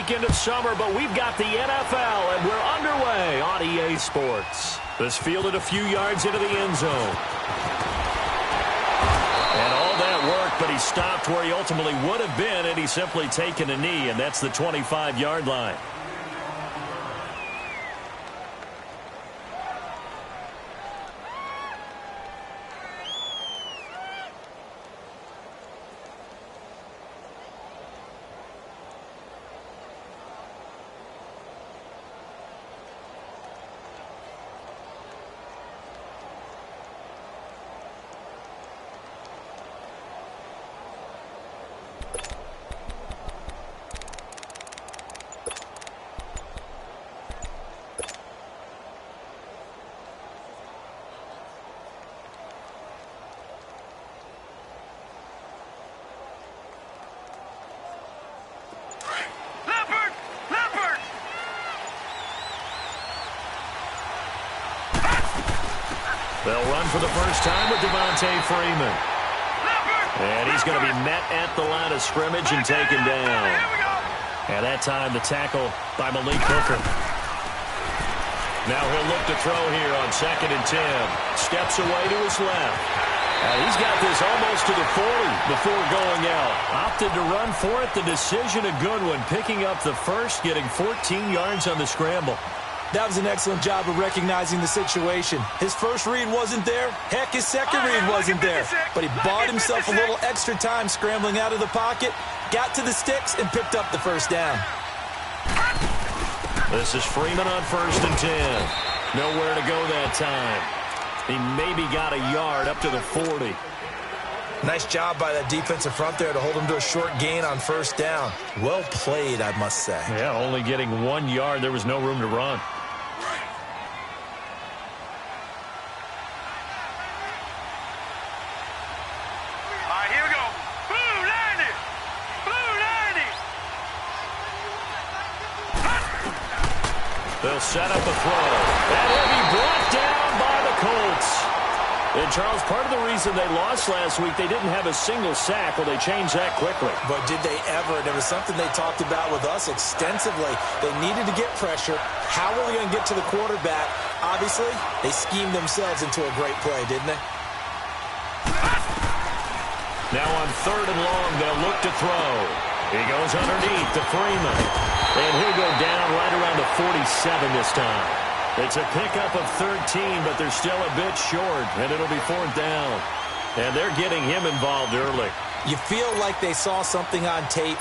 weekend of summer, but we've got the NFL, and we're underway on EA Sports. This fielded a few yards into the end zone. And all that work, but he stopped where he ultimately would have been, and he's simply taken a knee, and that's the 25-yard line. They'll run for the first time with Devontae Freeman. And he's going to be met at the line of scrimmage and taken down. And that time the tackle by Malik Hooker. Now he'll look to throw here on 2nd and 10. Steps away to his left. And he's got this almost to the 40 before going out. Opted to run for it. The decision a good one. Picking up the first, getting 14 yards on the scramble. That was an excellent job of recognizing the situation. His first read wasn't there. Heck, his second read wasn't there. But he bought himself a little extra time scrambling out of the pocket, got to the sticks, and picked up the first down. This is Freeman on 1st and 10. Nowhere to go that time. He maybe got a yard up to the 40. Nice job by that defensive front there to hold him to a short gain on 1st down. Well played, I must say. Yeah, only getting 1 yard. There was no room to run. They'll set up a throw. And he'll be brought down by the Colts. And, Charles, part of the reason they lost last week, they didn't have a single sack. Well, they changed that quickly. But did they ever? And it was something they talked about with us extensively. They needed to get pressure. How were they going to get to the quarterback? Obviously, they schemed themselves into a great play, didn't they? Now on 3rd and long, they'll look to throw. He goes underneath to Freeman. And he'll go down right around the 47 this time. It's a pickup of 13, but they're still a bit short, and it'll be 4th down. And they're getting him involved early. You feel like they saw something on tape,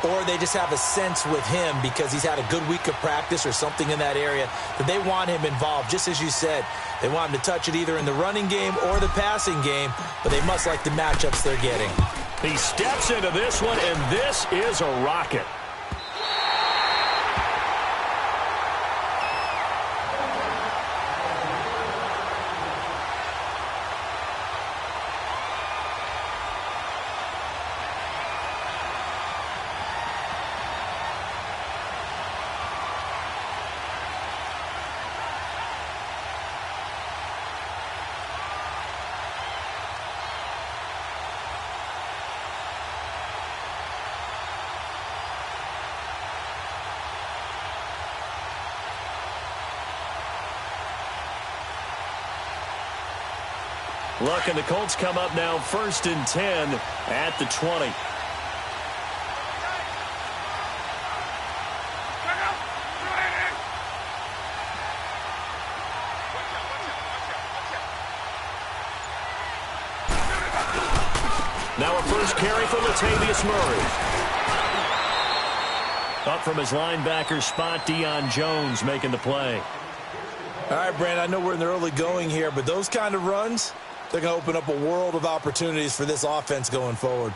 or they just have a sense with him because he's had a good week of practice or something in that area that they want him involved. Just as you said, they want him to touch it either in the running game or the passing game, but they must like the matchups they're getting. He steps into this one, and this is a rocket. Look, and the Colts come up now 1st and 10 at the 20. Now a first carry for Latavius Murray. Up from his linebacker spot, Deion Jones making the play. All right, Brandon, I know we're in the early going here, but those kind of runs, they're going to open up a world of opportunities for this offense going forward.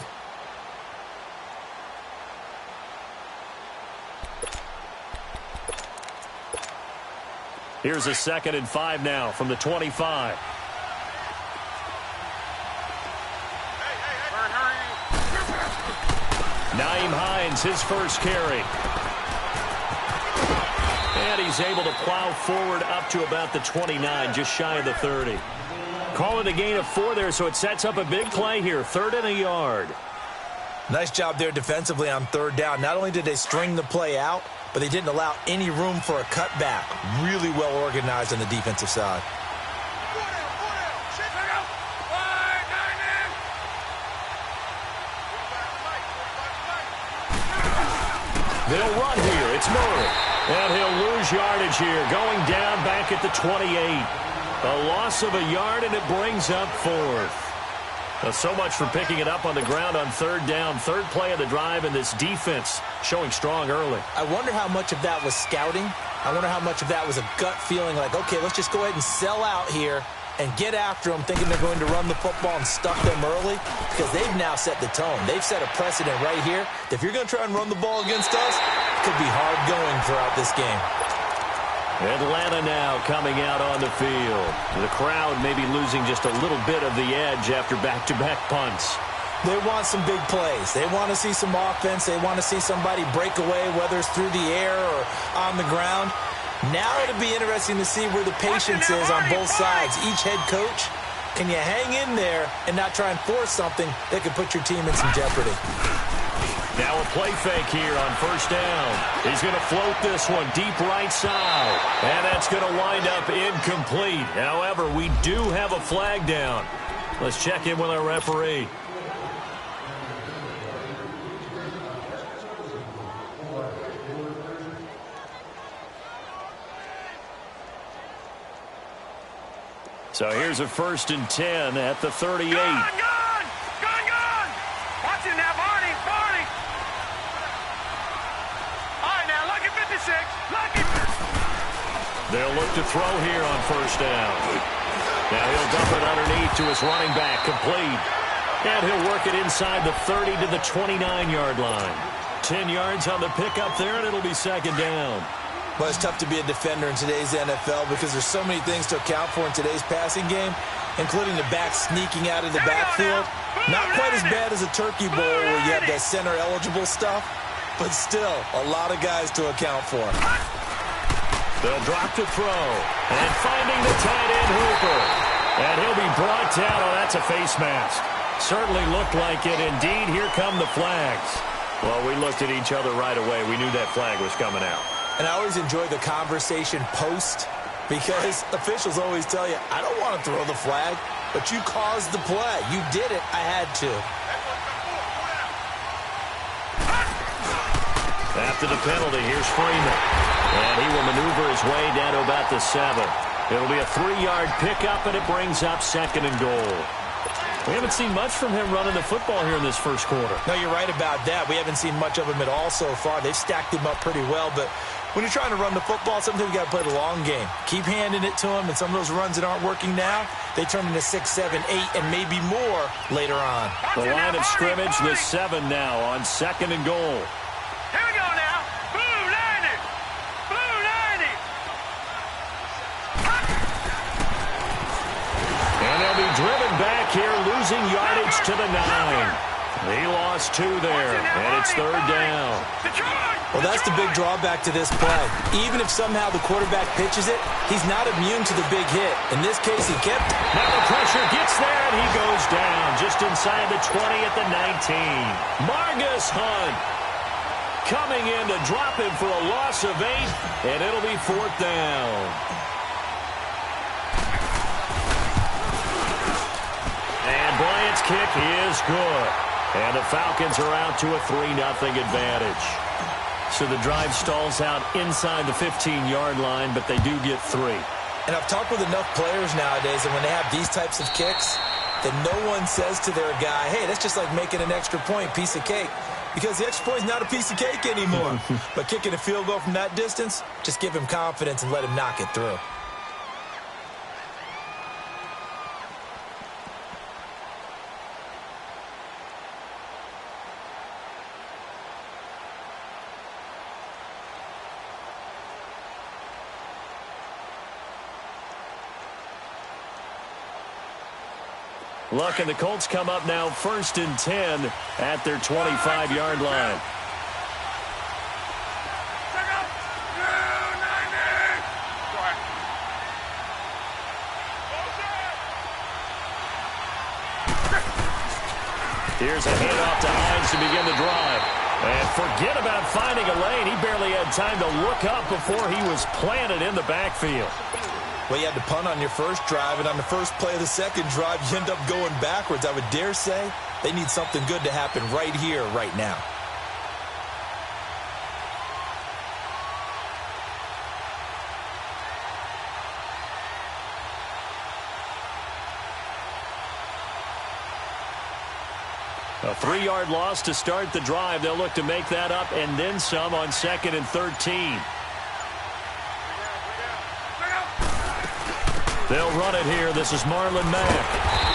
Here's a 2nd and 5 now from the 25. Nyheim Hines, his first carry. And he's able to plow forward up to about the 29, just shy of the 30. Calling a gain of 4 there, so it sets up a big play here. 3rd and a yard. Nice job there defensively on third down. Not only did they string the play out, but they didn't allow any room for a cutback. Really well organized on the defensive side. They'll run here. It's Murray. And he'll lose yardage here. Going down back at the 28. A loss of a yard, and it brings up fourth. So much for picking it up on the ground on third down. Third play of the drive, and this defense showing strong early. I wonder how much of that was scouting. I wonder how much of that was a gut feeling like, okay, let's just go ahead and sell out here and get after them, thinking they're going to run the football and stuff them early, because they've now set the tone. They've set a precedent right here. If you're going to try and run the ball against us, it could be hard going throughout this game. Atlanta now coming out on the field. The crowd maybe losing just a little bit of the edge after back-to-back punts. They want some big plays. They want to see some offense. They want to see somebody break away, whether it's through the air or on the ground. Now it'll be interesting to see where the patience is on both sides. Each head coach, can you hang in there and not try and force something that could put your team in some jeopardy? Now a play fake here on first down. He's going to float this one deep right side. And that's going to wind up incomplete. However, we do have a flag down. Let's check in with our referee. So here's a 1st and 10 at the 38. Gone! Watch it now, Barney! All right, now, lucky 56. Lucky. They'll look to throw here on first down. Now he'll dump it underneath to his running back, complete. And he'll work it inside the 30 to the 29-yard line. 10 yards on the pickup there, and it'll be 2nd down. Well, it's tough to be a defender in today's NFL because there's so many things to account for in today's passing game, including the back sneaking out of the backfield. Not quite as bad as a turkey bowl where you have that center-eligible stuff, but still a lot of guys to account for. They'll drop to throw, and finding the tight end Hooper. And he'll be brought down. Oh, that's a face mask. Certainly looked like it. Indeed, here come the flags. Well, we looked at each other right away. We knew that flag was coming out. And I always enjoy the conversation post because officials always tell you, I don't want to throw the flag, but you caused the play. You did it. I had to. After the penalty, here's Freeman. And he will maneuver his way down to about the 7. It'll be a 3-yard pickup, and it brings up 2nd and goal. We haven't seen much from him running the football here in this first quarter. No, you're right about that. We haven't seen much of him at all so far. They've stacked him up pretty well, but when you're trying to run the football, sometimes you got to play the long game. Keep handing it to him, and some of those runs that aren't working now, they turn into 6, 7, 8, and maybe more later on. The line of scrimmage, the 7 now on 2nd and goal. Here we go now. Blue 90. Blue 90. And they'll be driven back here, losing yardage to the 9. He lost 2 there, and it's 3rd down. Well, that's the big drawback to this play. Even if somehow the quarterback pitches it, he's not immune to the big hit. In this case, he kept. Now the pressure gets there, and he goes down just inside the 20 at the 19. Margus Hunt coming in to drop him for a loss of 8, and it'll be 4th down. And Bryant's kick is good. And the Falcons are out to a 3-0 advantage. So the drive stalls out inside the 15-yard line, but they do get 3. And I've talked with enough players nowadays that when they have these types of kicks, that no one says to their guy, hey, that's just like making an extra point, piece of cake. Because the extra point is not a piece of cake anymore. But kicking a field goal from that distance, just give him confidence and let him knock it through. Look, and the Colts come up now 1st and 10 at their 25-yard line. Here's a handoff to Hines to begin the drive. And forget about finding a lane. He barely had time to look up before he was planted in the backfield. Well, you had to punt on your first drive, and on the first play of the second drive, you end up going backwards. I would dare say they need something good to happen right here, right now. A 3-yard loss to start the drive. They'll look to make that up and then some on 2nd and 13. They'll run it here. This is Marlon Mack.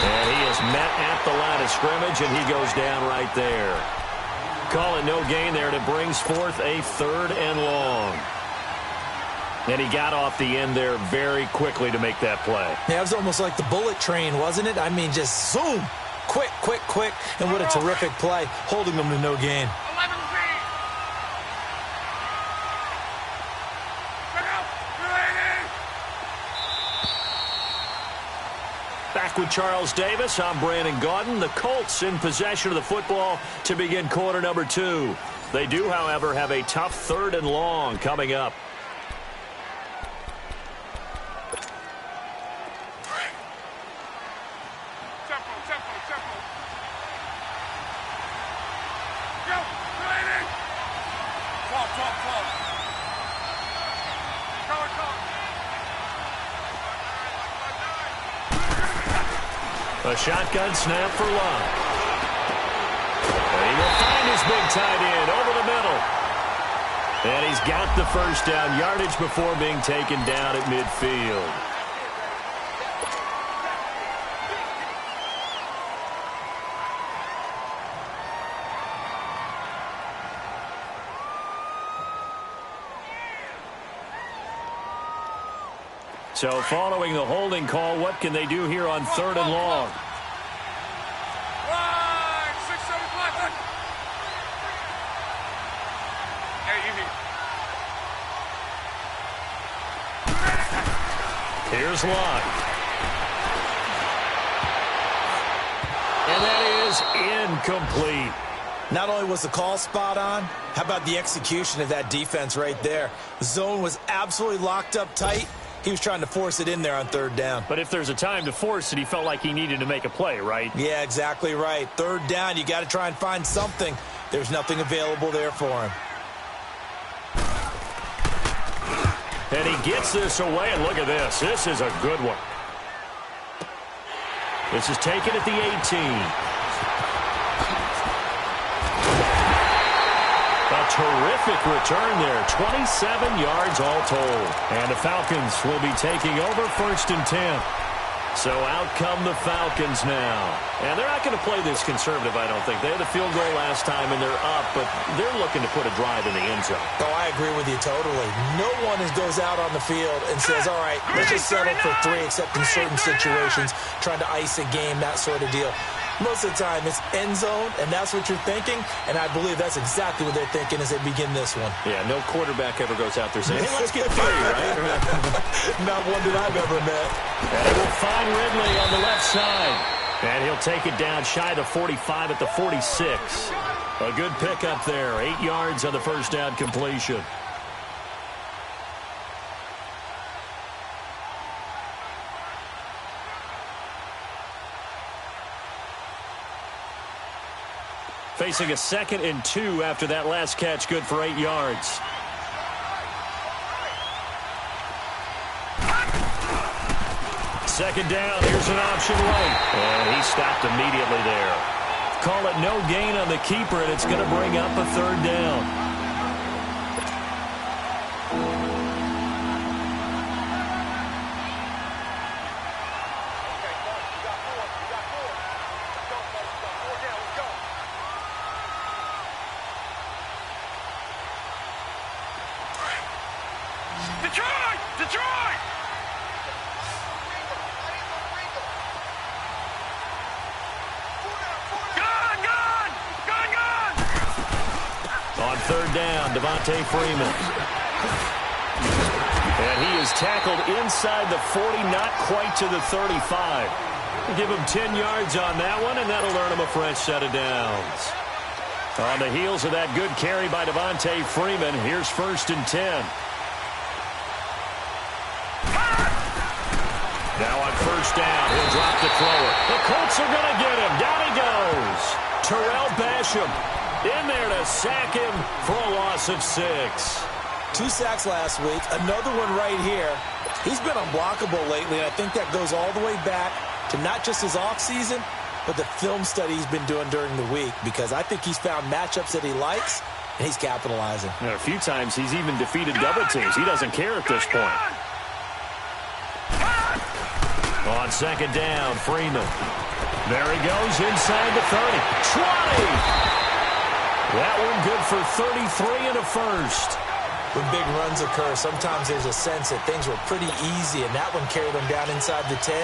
And he is met at the line of scrimmage, and he goes down right there. Call it no gain there, and it brings forth a 3rd and long. And he got off the end there very quickly to make that play. Yeah, it was almost like the bullet train, wasn't it? I mean, just zoom. Quick, quick, quick. And what a terrific play, holding them to no gain. 11 feet. Back with Charles Davis, I'm Brandon Gaudin. The Colts in possession of the football to begin quarter number 2. They do, however, have a tough 3rd and long coming up. A shotgun snap for Love. He will find his big tight end over the middle. And he's got the first down yardage before being taken down at midfield. So following the holding call, what can they do here on 3rd and long? Here's Locke. And that is incomplete. Not only was the call spot on, how about the execution of that defense right there? The zone was absolutely locked up tight. He was trying to force it in there on 3rd down. But if there's a time to force it, he felt like he needed to make a play, right? Yeah, exactly right. 3rd down, you got to try and find something. There's nothing available there for him. And he gets this away, and look at this. This is a good one. This is taken at the 18. A terrific return there. 27 yards all told. And the Falcons will be taking over 1st and 10. So out come the Falcons now. And they're not going to play this conservative, I don't think. They had the field goal last time, and they're up, but they're looking to put a drive in the end zone. Oh, I agree with you totally. No one goes out on the field and says, all right, let's just settle for 3, except in certain situations, trying to ice a game, that sort of deal. Most of the time, it's end zone, and that's what you're thinking, and I believe that's exactly what they're thinking as they begin this one. Yeah, no quarterback ever goes out there saying, hey, let's get 3, right? Not one that I've ever met. And he will find Ridley on the left side. And he'll take it down shy of the 45 at the 46. A good pickup there. 8 yards on the first down completion. Facing a 2nd and 2 after that last catch, good for 8 yards. Second down, here's an option late. And he stopped immediately there. Call it no gain on the keeper, and it's going to bring up a 3rd down. Detroit! Detroit! Gone! Gone! Gone! Gone! On 3rd down, Devontae Freeman. And he is tackled inside the 40, not quite to the 35. Give him 10 yards on that one, and that'll earn him a fresh set of downs. On the heels of that good carry by Devontae Freeman, here's 1st and 10. Now on 1st down, he'll drop to throw it. The Colts are going to get him. Down he goes. Terrell Basham in there to sack him for a loss of 6. 2 sacks last week, another one right here. He's been unblockable lately, and I think that goes all the way back to not just his offseason, but the film study he's been doing during the week, because I think he's found matchups that he likes, and he's capitalizing. And a few times he's even defeated double teams. He doesn't care at this point. On 2nd down, Freeman. There he goes inside the 30. 20! That one good for 33 and a first. When big runs occur, sometimes there's a sense that things were pretty easy, and that one carried them down inside the 10.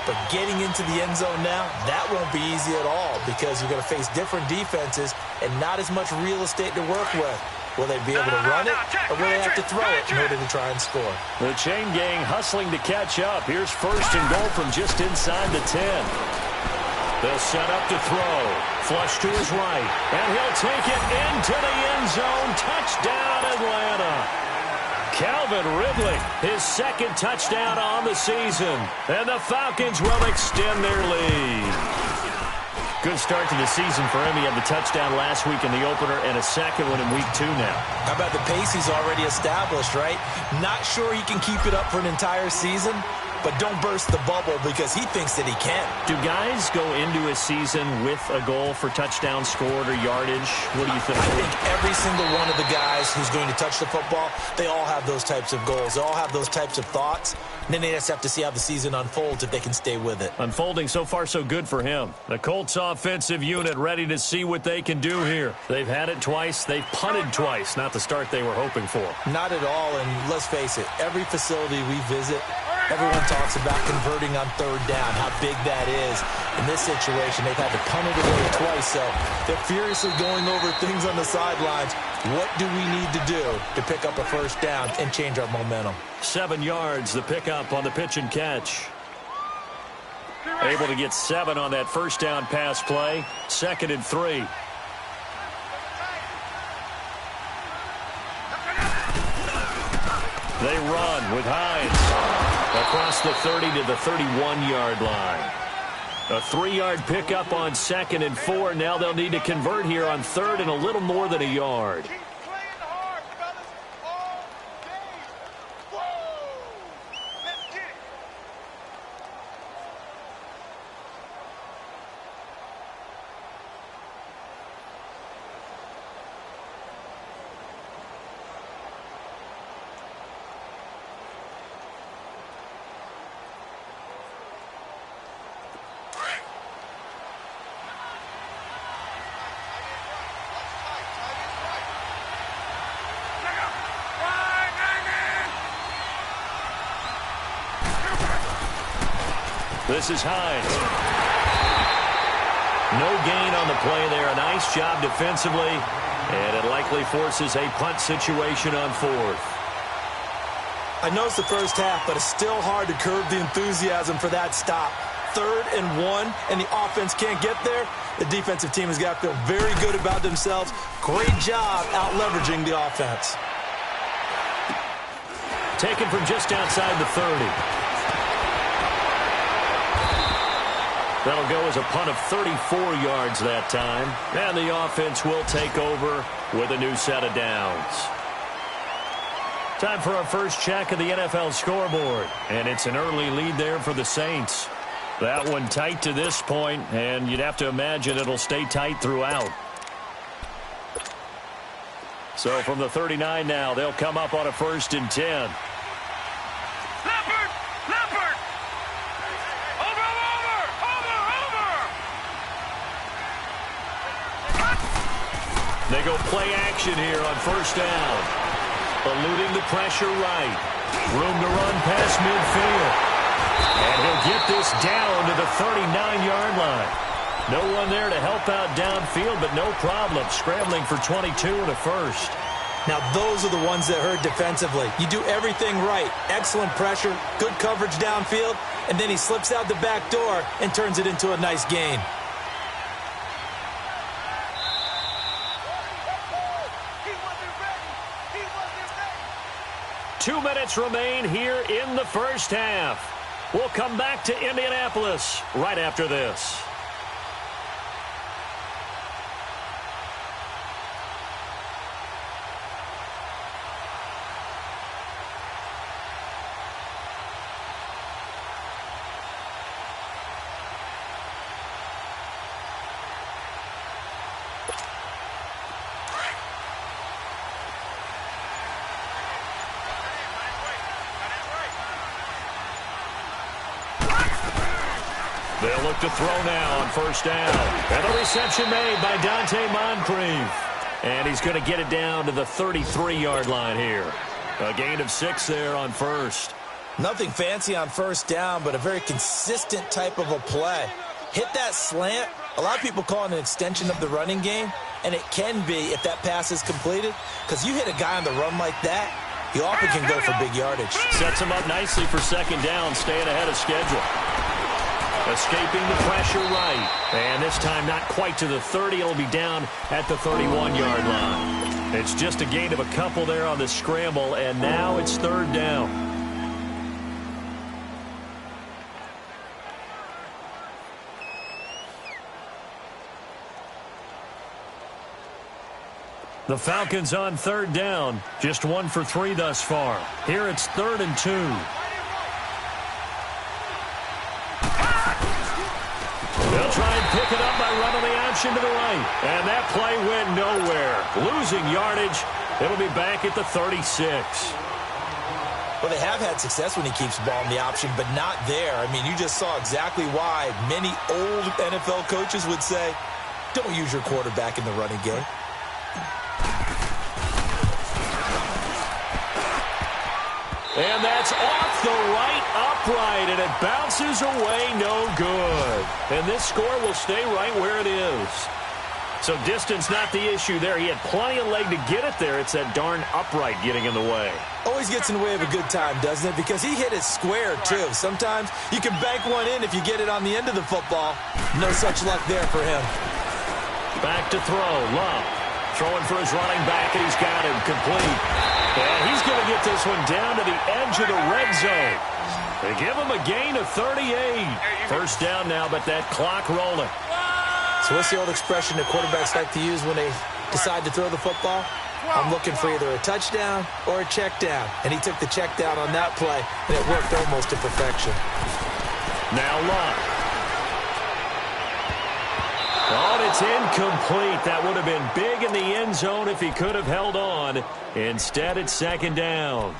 But getting into the end zone now, that won't be easy at all, because you're going to face different defenses and not as much real estate to work with. Will they be able to run it, or will they have to throw it in order to try and score? The chain gang hustling to catch up. Here's 1st and goal from just inside the 10. They'll set up to throw. Flush to his right. And he'll take it into the end zone. Touchdown, Atlanta. Calvin Ridley, his 2nd touchdown on the season. And the Falcons will extend their lead. Good start to the season for him. He had the touchdown last week in the opener and a 2nd one in week 2 now. How about the pace he's already established, right? Not sure he can keep it up for an entire season, but don't burst the bubble, because he thinks that he can. Do guys go into a season with a goal for touchdown scored or yardage? What do you think? I think every single one of the guys who's going to touch the football, they all have those types of goals. They all have those types of thoughts. And then they just have to see how the season unfolds if they can stay with it. Unfolding so far so good for him. The Colts offensive unit ready to see what they can do here. They've had it twice. They've punted twice. Not the start they were hoping for. Not at all. And let's face it, every facility we visit, everyone talks about converting on 3rd down, how big that is. In this situation, they've had to punt it away twice, so they're furiously going over things on the sidelines. What do we need to do to pick up a 1st down and change our momentum? 7 yards, the pickup on the pitch and catch. Able to get 7 on that 1st down pass play. 2nd and 3. They run with Hines across the 30 to the 31-yard line. A 3-yard pickup on 2nd and 4. Now they'll need to convert here on 3rd and a little more than a yard. This is Hines. No gain on the play there. A nice job defensively, and it likely forces a punt situation on 4th. I know it's the first half, but it's still hard to curb the enthusiasm for that stop. 3rd and 1, and the offense can't get there. The defensive team has got to feel very good about themselves. Great job out-leveraging the offense. Taken from just outside the 30. That'll go as a punt of 34 yards that time. And the offense will take over with a new set of downs. Time for our first check of the NFL scoreboard. And it's an early lead there for the Saints. That one tight to this point, and you'd have to imagine it'll stay tight throughout. So from the 39 now, they'll come up on a 1st and 10. They go play action here on 1st down. Eluding the pressure right. Room to run past midfield. And he'll get this down to the 39-yard line. No one there to help out downfield, but no problem. Scrambling for 22 and a 1st. Now, those are the ones that hurt defensively. You do everything right. Excellent pressure, good coverage downfield, and then he slips out the back door and turns it into a nice gain. He wasn't ready. He wasn't ready. 2 minutes remain here in the first half. We'll come back to Indianapolis right after this. They'll look to throw now on first down. And a reception made by Dante Moncrief. And he's going to get it down to the 33-yard line here. A gain of 6 there on first. Nothing fancy on first down, but a very consistent type of a play. Hit that slant. A lot of people call it an extension of the running game, and it can be if that pass is completed, because you hit a guy on the run like that, he often can go for big yardage. Sets him up nicely for second down, staying ahead of schedule. Escaping the pressure right. And this time not quite to the 30. It'll be down at the 31-yard line. It's just a gain of a couple there on the scramble, and now it's third down. The Falcons on third down. Just 1 for 3 thus far. Here it's 3rd and 2. They'll try and pick it up by running the option to the right. And that play went nowhere. Losing yardage. It'll be back at the 36. Well, they have had success when he keeps the ball in the option, but not there. I mean, you just saw exactly why many old NFL coaches would say, don't use your quarterback in the running game. And that's off the right upright, and it bounces away, no good. And this score will stay right where it is. So distance not the issue there. He had plenty of leg to get it there. It's that darn upright getting in the way. Always gets in the way of a good time, doesn't it? Because he hit it square, too. Sometimes you can bank one in if you get it on the end of the football. No such luck there for him. Back to throw. Love throwing for his running back, and he's got him complete. And he's going to get this one down to the edge of the red zone. They give him a gain of 38. First down now, but that clock rolling. So what's the old expression that quarterbacks like to use when they decide to throw the football? I'm looking for either a touchdown or a check down. And he took the check down on that play, and it worked almost to perfection. Now Love. Oh, and it's incomplete. That would have been big in the end zone if he could have held on. Instead, it's second down.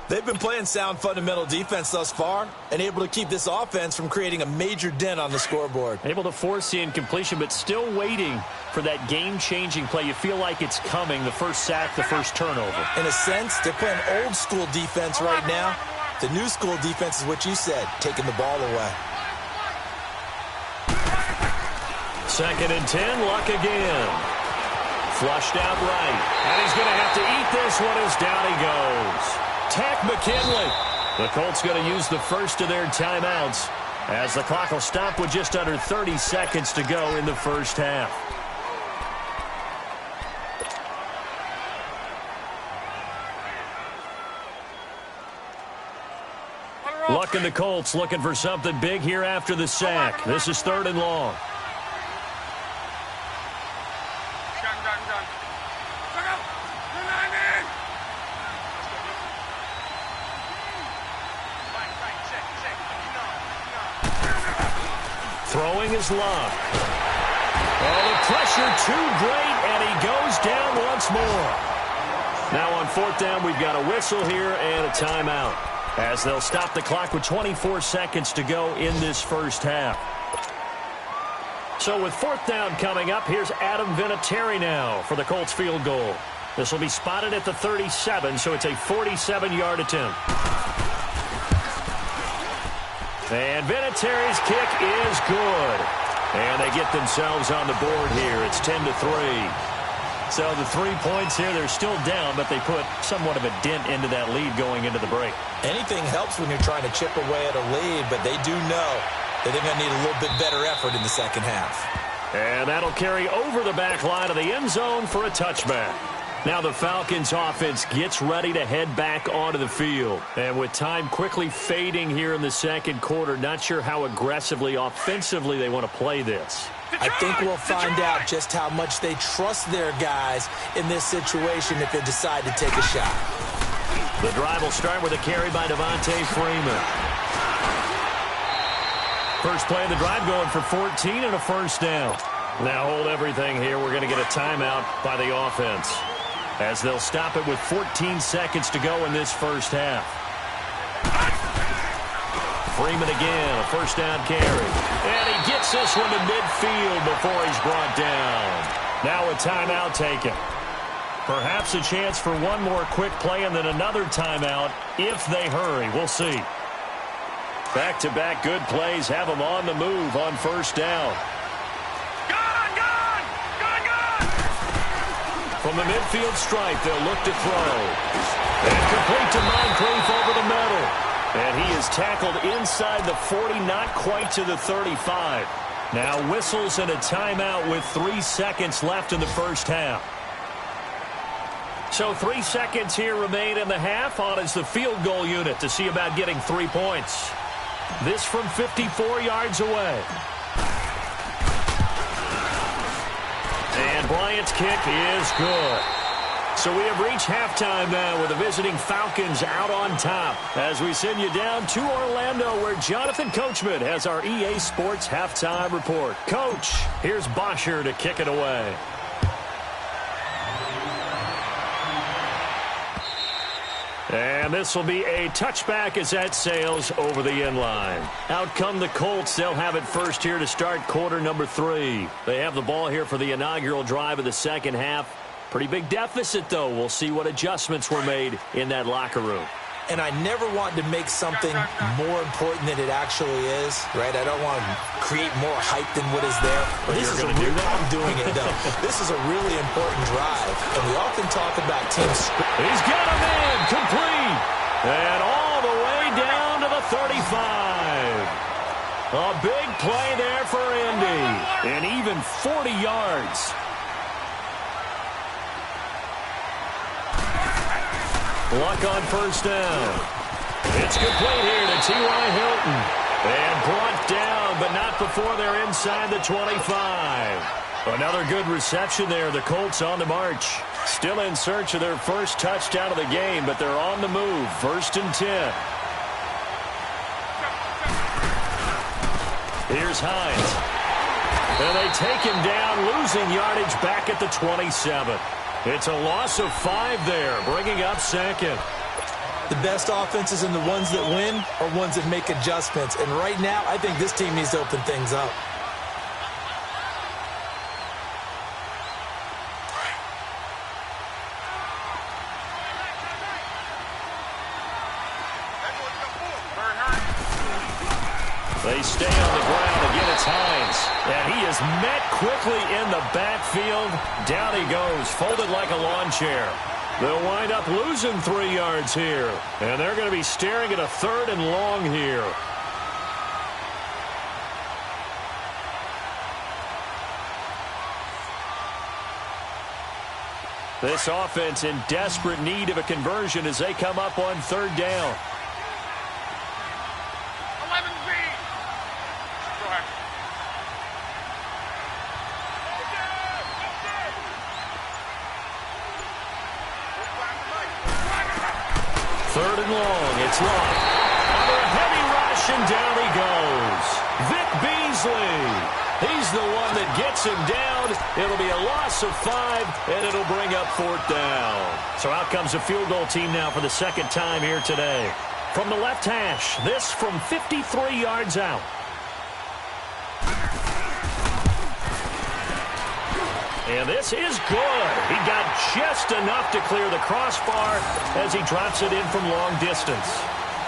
They've been playing sound fundamental defense thus far and able to keep this offense from creating a major dent on the scoreboard. Able to force the incompletion, but still waiting for that game-changing play. You feel like it's coming, the first sack, the first turnover. In a sense, they're playing old-school defense right now. The new-school defense is what you said, taking the ball away. 2nd and 10, Luck again. Flushed out right. And he's going to have to eat this one as down he goes. Tack McKinley. The Colts going to use the first of their timeouts as the clock will stop with just under 30 seconds to go in the first half. Luck and the Colts looking for something big here after the sack. This is 3rd and long. Throwing is Love. Oh, the pressure too great, and he goes down once more. Now on 4th down, we've got a whistle here and a timeout, as they'll stop the clock with 24 seconds to go in this first half. So with 4th down coming up, here's Adam Vinatieri now for the Colts field goal. This will be spotted at the 37, so it's a 47-yard attempt. And Vinatieri's kick is good. And they get themselves on the board here. It's 10-3. So the 3 points here, they're still down, but they put somewhat of a dent into that lead going into the break. Anything helps when you're trying to chip away at a lead, but they do know that they're going to need a little bit better effort in the second half. And that'll carry over the back line of the end zone for a touchback. Now the Falcons offense gets ready to head back onto the field. And with time quickly fading here in the second quarter, not sure how aggressively, offensively they want to play this. I think we'll find out just how much they trust their guys in this situation if they decide to take a shot. The drive will start with a carry by Devontae Freeman. First play of the drive going for 14 and a first down. Now hold everything here. We're going to get a timeout by the offense, as they'll stop it with 14 seconds to go in this first half. Freeman again, a first down carry. And he gets this one to midfield before he's brought down. Now a timeout taken. Perhaps a chance for one more quick play and then another timeout if they hurry. We'll see. Back-to-back good plays have them on the move on first down. From the midfield stripe, they'll look to throw. And complete to Moncrief over the middle. And he is tackled inside the 40, not quite to the 35. Now whistles and a timeout with 3 seconds left in the first half. So 3 seconds here remain in the half. On is the field goal unit to see about getting 3 points. This from 54 yards away. And Bryant's kick is good. So we have reached halftime now with the visiting Falcons out on top, as we send you down to Orlando, where Jonathan Coachman has our EA Sports halftime report. Coach, here's Bosher to kick it away. And this will be a touchback as that sails over the end line. Out come the Colts. They'll have it first here to start quarter number 3. They have the ball here for the inaugural drive of the second half. Pretty big deficit, though. We'll see what adjustments were made in that locker room. And I never want to make something more important than it actually is, right? I don't want to create more hype than what is there. But this is I'm doing it, though. This is a really important drive. And we often talk about teams. He's got him in, complete. And all the way down to the 35. A big play there for Indy. And even 40 yards. Luck on first down. It's complete here to T.Y. Hilton. And brought down, but not before they're inside the 25. Another good reception there. The Colts on the march. Still in search of their first touchdown of the game, but they're on the move. First and 10. Here's Hines. And they take him down, losing yardage back at the 27. It's a loss of 5 there, bringing up second. The best offenses and the ones that win are ones that make adjustments. And right now, I think this team needs to open things up. They stay on the ground. Again, it's Hines. And he is met quickly in the backfield. Down he goes, folded like a lawn chair. They'll wind up losing 3 yards here. And they're going to be staring at a 3rd and long here. This offense in desperate need of a conversion as they come up on 3rd down. It's long. Under a heavy rush, and down he goes. Vic Beasley. He's the one that gets him down. It'll be a loss of 5, and it'll bring up 4th down. So out comes the field goal team now for the second time here today. From the left hash, this from 53 yards out. And this is good. He got just enough to clear the crossbar as he drops it in from long distance.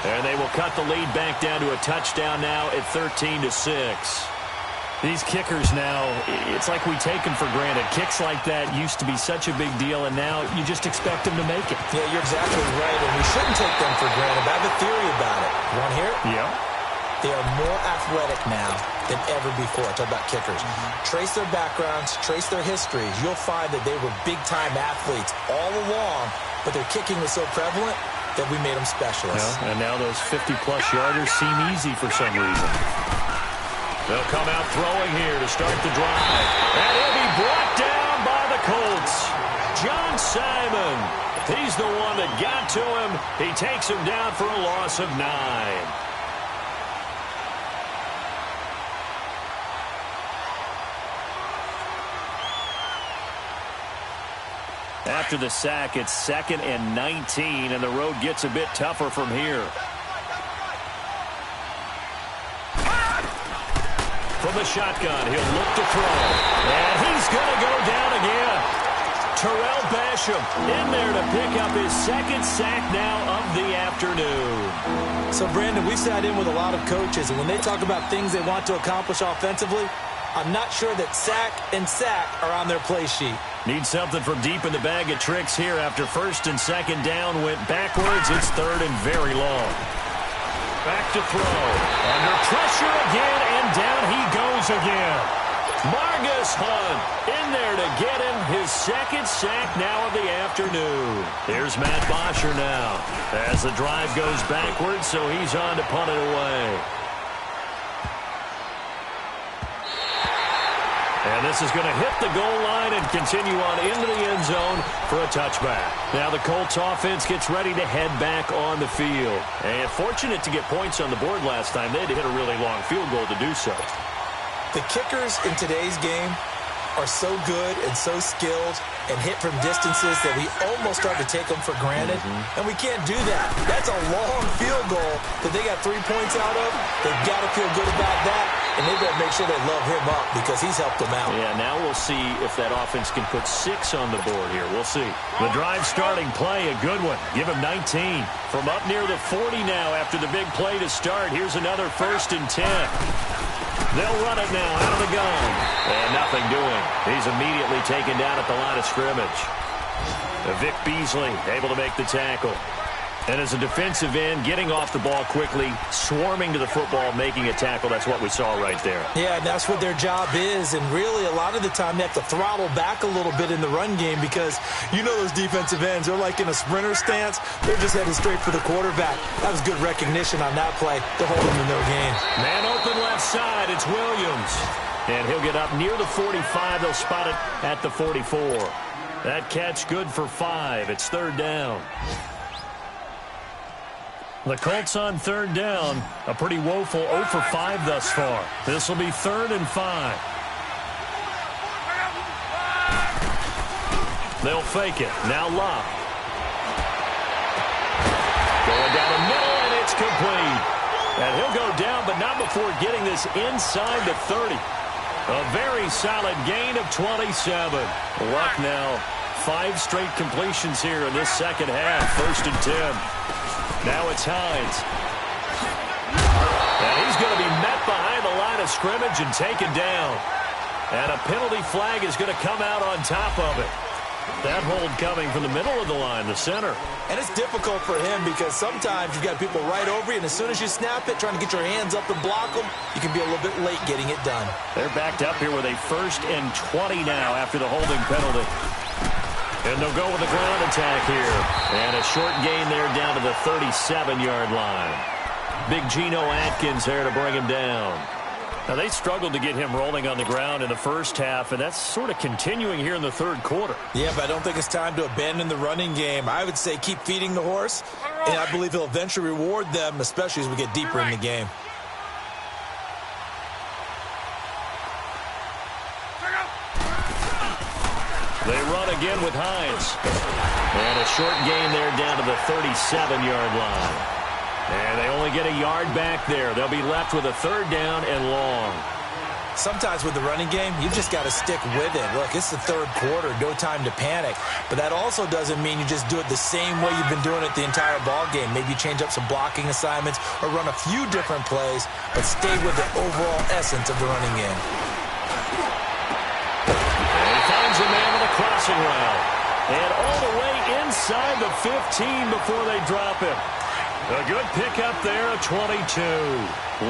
And they will cut the lead back down to a touchdown now at 13-6. These kickers now, it's like we take them for granted. Kicks like that used to be such a big deal, and now you just expect them to make it. Yeah, you're exactly right, and we shouldn't take them for granted. But I have a theory about it. You want to hear it? Yeah. They are more athletic now than ever before. Talk about kickers. Trace their backgrounds, trace their histories. You'll find that they were big-time athletes all along, but their kicking was so prevalent that we made them specialists. Yeah, and now those 50-plus yarders seem easy for some reason. They'll come out throwing here to start the drive. And he'll be brought down by the Colts. John Simon. He's the one that got to him. He takes him down for a loss of 9. After the sack, it's 2nd and 19, and the road gets a bit tougher from here. From the shotgun, he'll look to throw. And he's going to go down again. Terrell Basham in there to pick up his 2nd sack now of the afternoon. So, Brandon, we sat in with a lot of coaches, and when they talk about things they want to accomplish offensively, I'm not sure that sack and sack are on their play sheet. Need something from deep in the bag of tricks here after 1st and 2nd down went backwards. It's 3rd and very long. Back to throw. Under pressure again, and down he goes again. Margus Hunt in there to get him his 2nd sack now of the afternoon. Here's Matt Bosher now as the drive goes backwards, so he's on to punt it away. And this is going to hit the goal line and continue on into the end zone for a touchback. Now the Colts offense gets ready to head back on the field. And fortunate to get points on the board last time. They had to hit a really long field goal to do so. The kickers in today's game are so good and so skilled and hit from distances that we almost start to take them for granted. And we can't do that. That's a long field goal that they got 3 points out of. They've got to feel good about that, and they've got to make sure they love him up because he's helped them out. Yeah, now we'll see if that offense can put 6 on the board here. We'll see. The drive starting play, a good one. Give him 19. From up near the 40 now after the big play to start. Here's another 1st and 10. They'll run it now out of the gun. And nothing doing. He's immediately taken down at the line of scrimmage. Vic Beasley able to make the tackle. And as a defensive end, getting off the ball quickly, swarming to the football, making a tackle. That's what we saw right there. Yeah, and that's what their job is. And really, a lot of the time, they have to throttle back a little bit in the run game because you know those defensive ends, they're like in a sprinter stance. They're just heading straight for the quarterback. That was good recognition on that play to hold them in their game. Man open left side. It's Williams. And he'll get up near the 45. They'll spot it at the 44. That catch good for 5. It's 3rd down. The Colts on 3rd down. A pretty woeful 0 for 5 thus far. This will be 3rd and 5. They'll fake it. Now Locke. Going down the middle, and it's complete. And he'll go down, but not before getting this inside the 30. A very solid gain of 27. Luck now. 5 straight completions here in this 2nd half. 1st and 10. Now it's Hines. And he's going to be met behind the line of scrimmage and taken down. And a penalty flag is going to come out on top of it. That hold coming from the middle of the line, the center. And it's difficult for him because sometimes you've got people right over you, and as soon as you snap it, trying to get your hands up and block them, you can be a little bit late getting it done. They're backed up here with a 1st and 20 now after the holding penalty. And they'll go with a ground attack here. And a short gain there down to the 37-yard line. Big Geno Atkins there to bring him down. Now, they struggled to get him rolling on the ground in the 1st half, and that's sort of continuing here in the 3rd quarter. Yeah, but I don't think it's time to abandon the running game. I would say keep feeding the horse, and I believe he'll eventually reward them, especially as we get deeper in the game. They run again with Hines. And a short gain there down to the 37-yard line. And they only get a yard back there. They'll be left with a 3rd down and long. Sometimes with the running game, you've just got to stick with it. Look, it's the 3rd quarter, no time to panic. But that also doesn't mean you just do it the same way you've been doing it the entire ball game. Maybe you change up some blocking assignments or run a few different plays, but stay with the overall essence of the running game. crossing route. And all the way inside the 15 before they drop him. A good pickup there, a 22.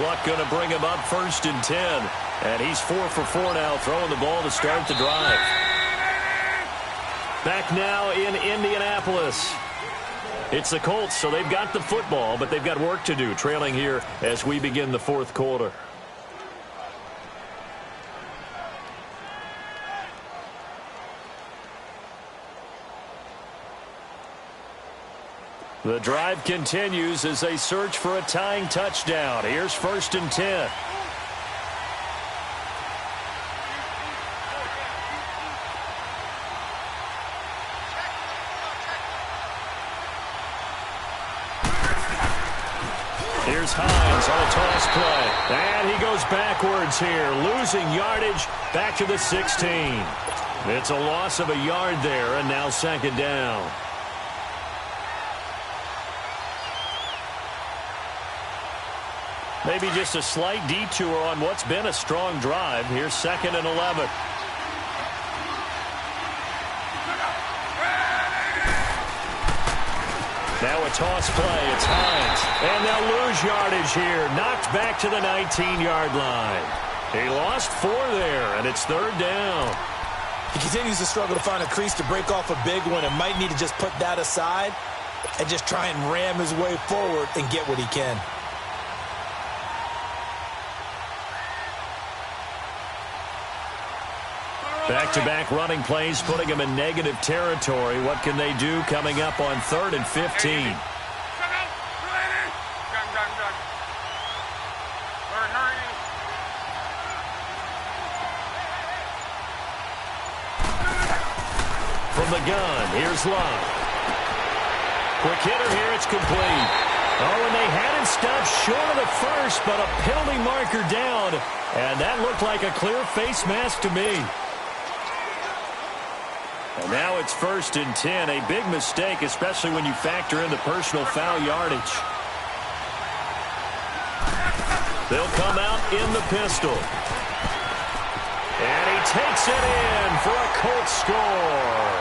Luck going to bring him up 1st and 10. And he's 4 for 4 now, throwing the ball to start the drive. Back now in Indianapolis. It's the Colts, so they've got the football, but they've got work to do, trailing here as we begin the 4th quarter. The drive continues as they search for a tying touchdown. Here's 1st and 10. Here's Hines on a toss play. And he goes backwards here, losing yardage back to the 16. It's a loss of a yard there, and now 2nd down. Maybe just a slight detour on what's been a strong drive. Here's 2nd and 11. Now a toss play. It's Hines. And they'll lose yardage here. Knocked back to the 19-yard line. He lost 4 there, and it's 3rd down. He continues to struggle to find a crease to break off a big one and might need to just put that aside and just try and ram his way forward and get what he can. Back-to-back running plays, putting him in negative territory. What can they do coming up on 3rd and 15? From the gun, here's Love. Quick hitter here, it's complete. Oh, and they had it stopped short of the first, but a penalty marker down. And that looked like a clear face mask to me. And now it's 1st and 10. A big mistake, especially when you factor in the personal foul yardage. They'll come out in the pistol. And he takes it in for a Colts score.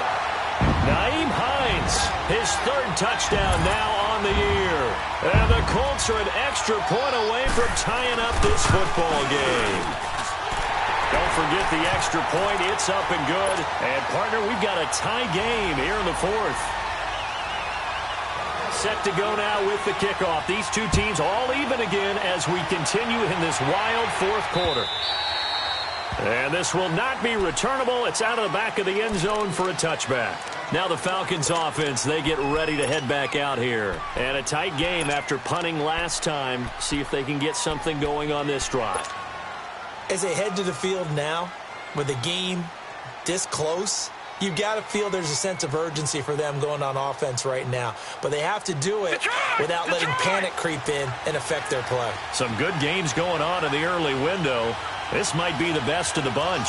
Nyheim Hines, his 3rd touchdown now on the year. And the Colts are an extra point away from tying up this football game. Don't forget the extra point. It's up and good. And, partner, we've got a tie game here in the 4th. Set to go now with the kickoff. These two teams all even again as we continue in this wild 4th quarter. And this will not be returnable. It's out of the back of the end zone for a touchback. Now the Falcons offense, they get ready to head back out here. And a tight game after punting last time. See if they can get something going on this drive. As they head to the field now, with the game this close, you've got to feel there's a sense of urgency for them going on offense right now. But they have to do it without letting panic creep in and affect their play. Some good games going on in the early window. This might be the best of the bunch.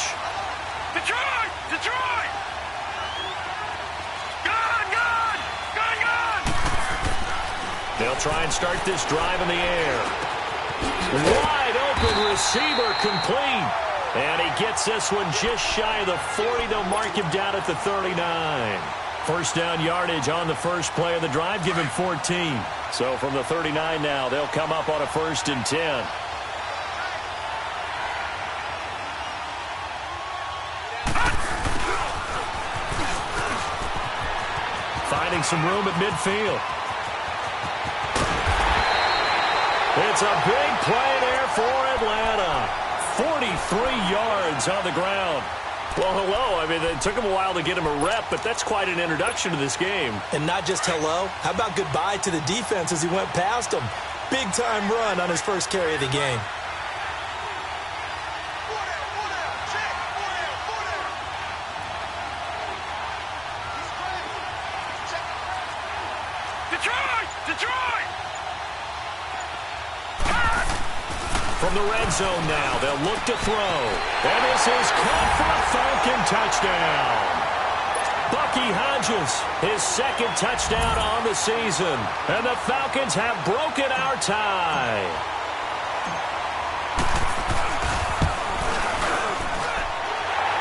Detroit! Detroit! Gone! Gone! Gone! Gone! They'll try and start this drive in the air. Wide open receiver complete. And he gets this one just shy of the 40. They'll mark him down at the 39. First down yardage on the first play of the drive, give him 14. So from the 39 now, they'll come up on a 1st and 10. Finding some room at midfield. It's a big play there for Atlanta. 43 yards on the ground. Well, hello. I mean, it took him a while to get him a rep, but that's quite an introduction to this game. And not just hello. How about goodbye to the defense as he went past him? Big-time run on his first carry of the game. Detroit! Detroit! From the red zone now, they'll look to throw. And this is caught for a Falcon touchdown. Bucky Hodges, his 2nd touchdown on the season. And the Falcons have broken our tie.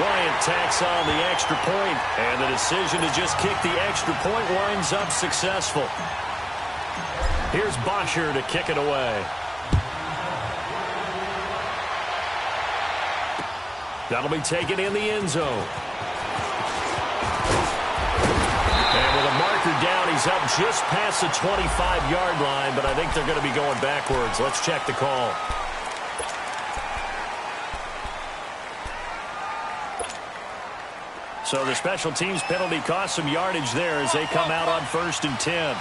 Bryant tacks on the extra point, and the decision to just kick the extra point winds up successful. Here's Bosher to kick it away. That'll be taken in the end zone. And with a marker down, he's up just past the 25-yard line, but I think they're going to be going backwards. Let's check the call. So the special teams penalty cost some yardage there as they come out on 1st and 10.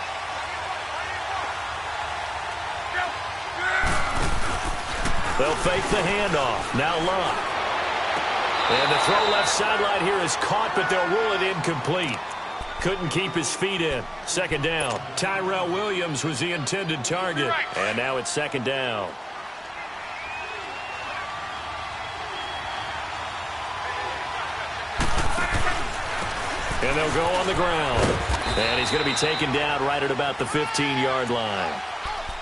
They'll fake the handoff. Now Love. And the throw left sideline here is caught, but they'll rule it incomplete. Couldn't keep his feet in. 2nd down. Tyrell Williams was the intended target. And now it's 2nd down. And they'll go on the ground. And he's going to be taken down right at about the 15-yard line.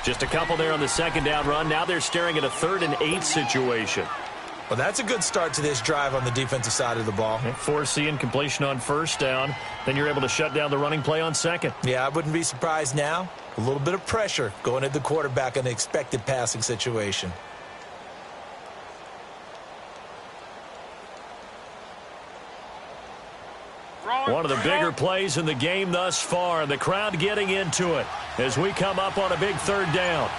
Just a couple there on the 2nd down run. Now they're staring at a 3rd and 8 situation. Well, that's a good start to this drive on the defensive side of the ball. Forcing completion on 1st down. Then you're able to shut down the running play on 2nd. Yeah, I wouldn't be surprised now. A little bit of pressure going at the quarterback in the expected passing situation. One of the bigger plays in the game thus far. The crowd getting into it as we come up on a big 3rd down.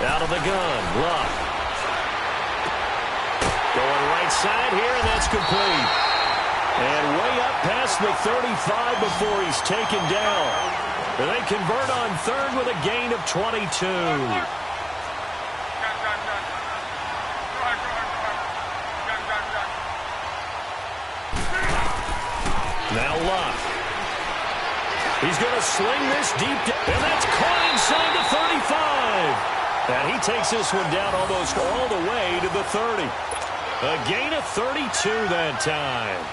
Out of the gun, Luck. Going right side here, and that's complete. And way up past the 35 before he's taken down. And they convert on 3rd with a gain of 22. Now Luck. He's going to sling this deep, and that's caught inside the 35. And he takes this one down almost all the way to the 30. A gain of 32 that time.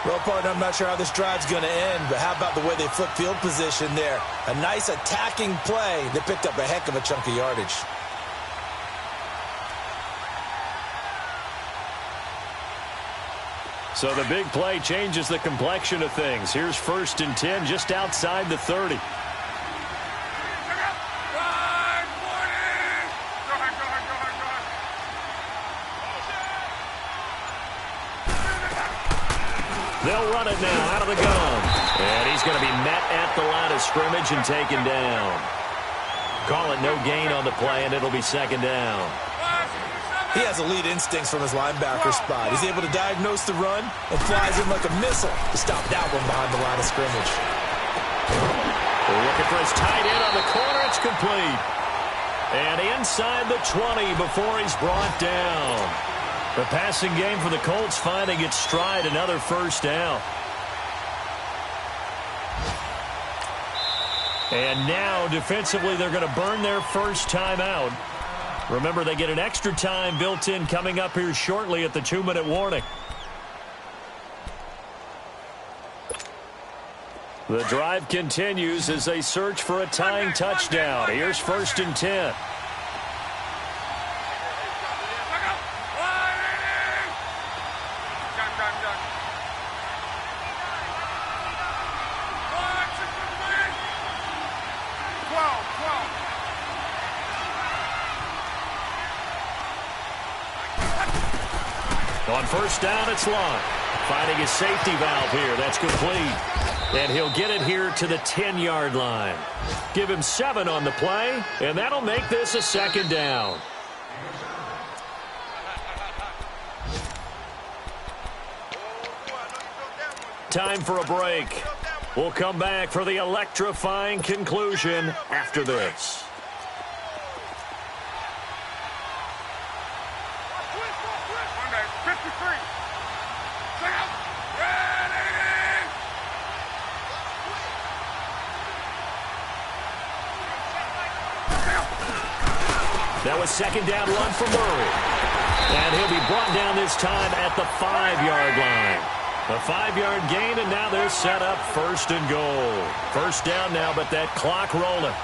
Well, partner, I'm not sure how this drive's going to end, but how about the way they flip field position there? A nice attacking play that picked up a heck of a chunk of yardage. So the big play changes the complexion of things. Here's 1st and 10 just outside the 30. They'll run it now out of the gun. And he's going to be met at the line of scrimmage and taken down. Call it no gain on the play, and it'll be 2nd down. He has elite instincts from his linebacker spot. He's able to diagnose the run and flies in like a missile to stop that one behind the line of scrimmage. They're looking for his tight end on the corner. It's complete. And inside the 20 before he's brought down. The passing game for the Colts finding its stride, another 1st down. And now, defensively, they're going to burn their first time out. Remember, they get an extra time built in coming up here shortly at the 2-minute warning. The drive continues as they search for a tying touchdown. Here's 1st and 10. On 1st down, it's Long. Finding his safety valve here. That's complete. And he'll get it here to the 10-yard line. Give him 7 on the play, and that'll make this a 2nd down. Time for a break. We'll come back for the electrifying conclusion after this. That was 2nd down run for Murray. And he'll be brought down this time at the 5-yard line. A 5-yard gain, and now they're set up 1st and goal. 1st down now, but that clock rolling.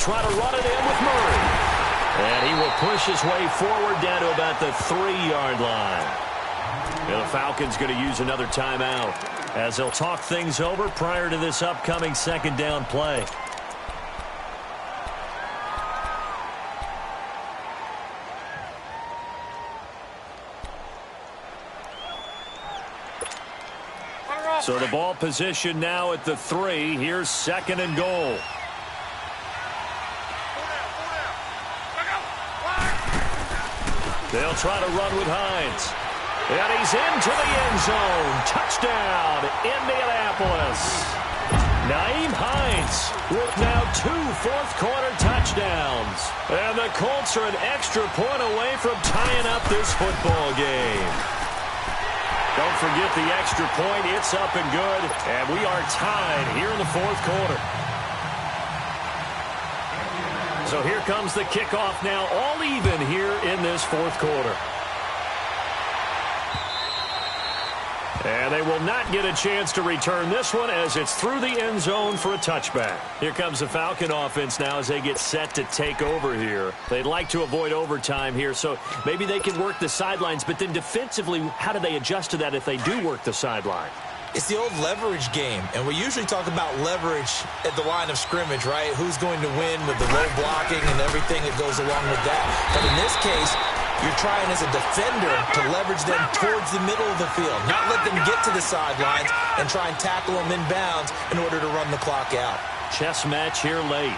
try to run it in with Murray. And he will push his way forward down to about the 3-yard line. And the Falcons going to use another timeout as they'll talk things over prior to this upcoming second down play. So the ball position now at the 3. Here's second and goal. They'll try to run with Hines. And he's into the end zone. Touchdown, Indianapolis. Nyheim Hines with now 2 fourth-quarter touchdowns. And the Colts are an extra point away from tying up this football game. Don't forget the extra point. It's up and good. And we are tied here in the fourth quarter. So here comes the kickoff now, all even here in this fourth quarter. And they will not get a chance to return this one as it's through the end zone for a touchback. Here comes the Falcon offense now as they get set to take over here. They'd like to avoid overtime here, so maybe they can work the sidelines, but then defensively, how do they adjust to that if they do work the sideline? It's the old leverage game, and we usually talk about leverage at the line of scrimmage, right? Who's going to win with the low blocking and everything that goes along with that. But in this case, you're trying as a defender to leverage them towards the middle of the field, not let them get to the sidelines and try and tackle them in bounds in order to run the clock out. Chess match here late.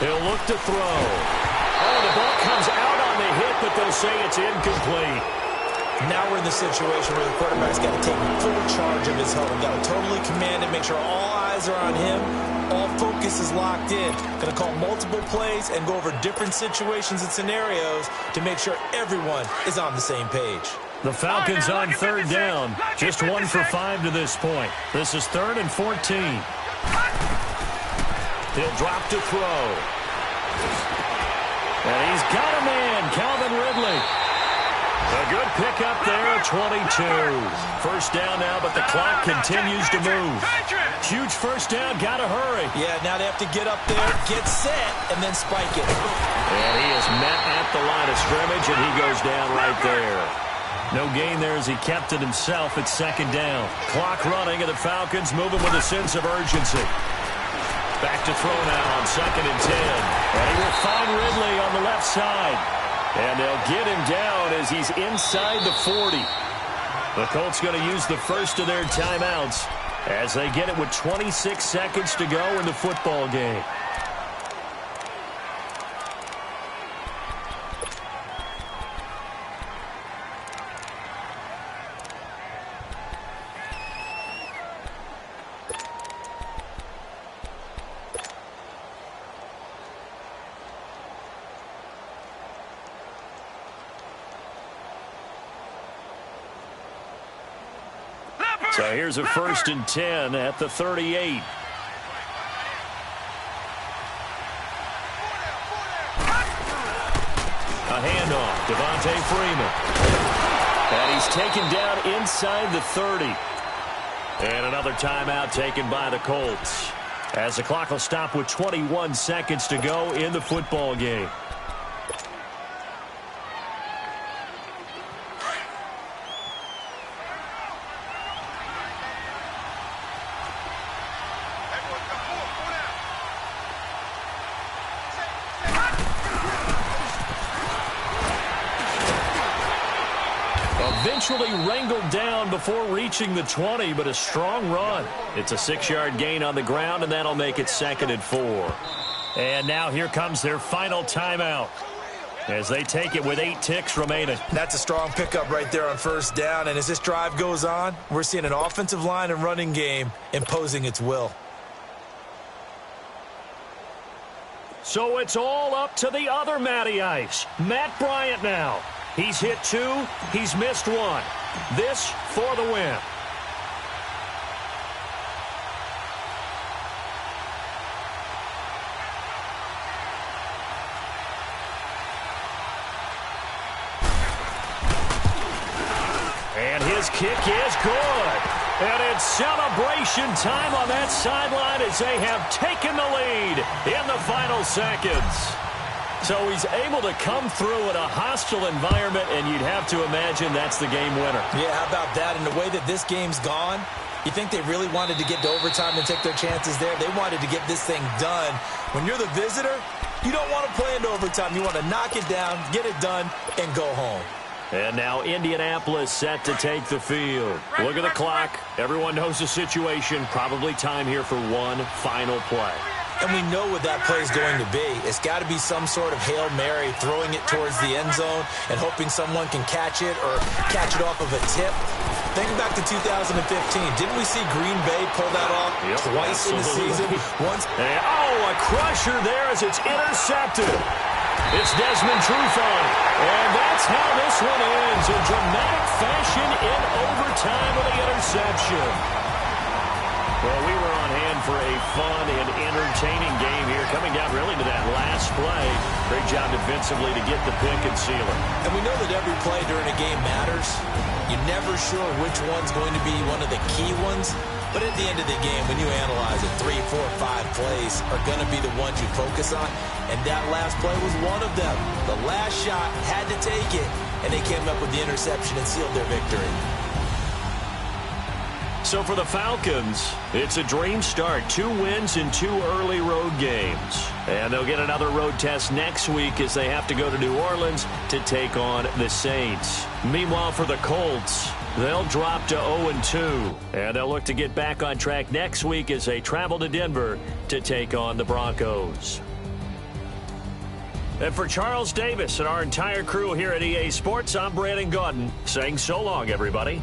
He'll look to throw. Oh, the ball comes out on the hit, but they'll say it's incomplete. Now we're in the situation where the quarterback's got to take full charge of his huddle. Got to totally command it, make sure all eyes are on him. All focus is locked in. Going to call multiple plays and go over different situations and scenarios to make sure everyone is on the same page. The Falcons on third down. Just 1 for 5 to this point. This is 3rd and 14. He'll drop to throw. And he's got a man, Calvin Ridley. A good pickup there at 22. First down now, but the clock continues to move. Huge first down, got to hurry. Yeah, now they have to get up there, get set, and then spike it. And he is met at the line of scrimmage, and he goes down right there. No gain there as he kept it himself at second down. Clock running, and the Falcons moving with a sense of urgency. Back to throw now on 2nd and 10. And he will find Ridley on the left side. And they'll get him down as he's inside the 40. The Colts going to use the first of their timeouts as they get it with 26 seconds to go in the football game. So here's a 1st and 10 at the 38. A handoff, Devontae Freeman. And he's taken down inside the 30. And another timeout taken by the Colts, as the clock will stop with 21 seconds to go in the football game. Eventually wrangled down before reaching the 20, but a strong run. It's a 6-yard gain on the ground, and that'll make it 2nd and 4. And now here comes their final timeout as they take it with 8 ticks remaining. That's a strong pickup right there on first down, and as this drive goes on, we're seeing an offensive line and running game imposing its will. So it's all up to the other Matty Ice, Matt Bryant now. He's hit 2, he's missed 1. This for the win. And his kick is good. And it's celebration time on that sideline as they have taken the lead in the final seconds. So he's able to come through in a hostile environment, and you'd have to imagine that's the game winner. Yeah, how about that? And the way that this game's gone, you think they really wanted to get to overtime and take their chances there? They wanted to get this thing done. When you're the visitor, you don't want to play into overtime. You want to knock it down, get it done, and go home. And now Indianapolis set to take the field. Look at the clock. Everyone knows the situation. Probably time here for one final play. And we know what that play is going to be. It's got to be some sort of Hail Mary, throwing it towards the end zone and hoping someone can catch it or catch it off of a tip. Think back to 2015. Didn't we see Green Bay pull that off twice in the season? Once. And, a crusher there as it's intercepted. It's Desmond Trufant, and that's how this one ends, in dramatic fashion in overtime with the interception. Well, we were on hand for a fun and entertaining game here, coming down really to that last play. Great job defensively to get the pick and seal it. And we know that every play during a game matters. You're never sure which one's going to be one of the key ones. But at the end of the game, when you analyze it, 3, 4, 5 plays are going to be the ones you focus on. And that last play was one of them. The last shot had to take it, and they came up with the interception and sealed their victory. So for the Falcons, it's a dream start. 2 wins in 2 early road games. And they'll get another road test next week as they have to go to New Orleans to take on the Saints. Meanwhile, for the Colts, they'll drop to 0-2. And they'll look to get back on track next week as they travel to Denver to take on the Broncos. And for Charles Davis and our entire crew here at EA Sports, I'm Brandon Gaudin saying so long, everybody.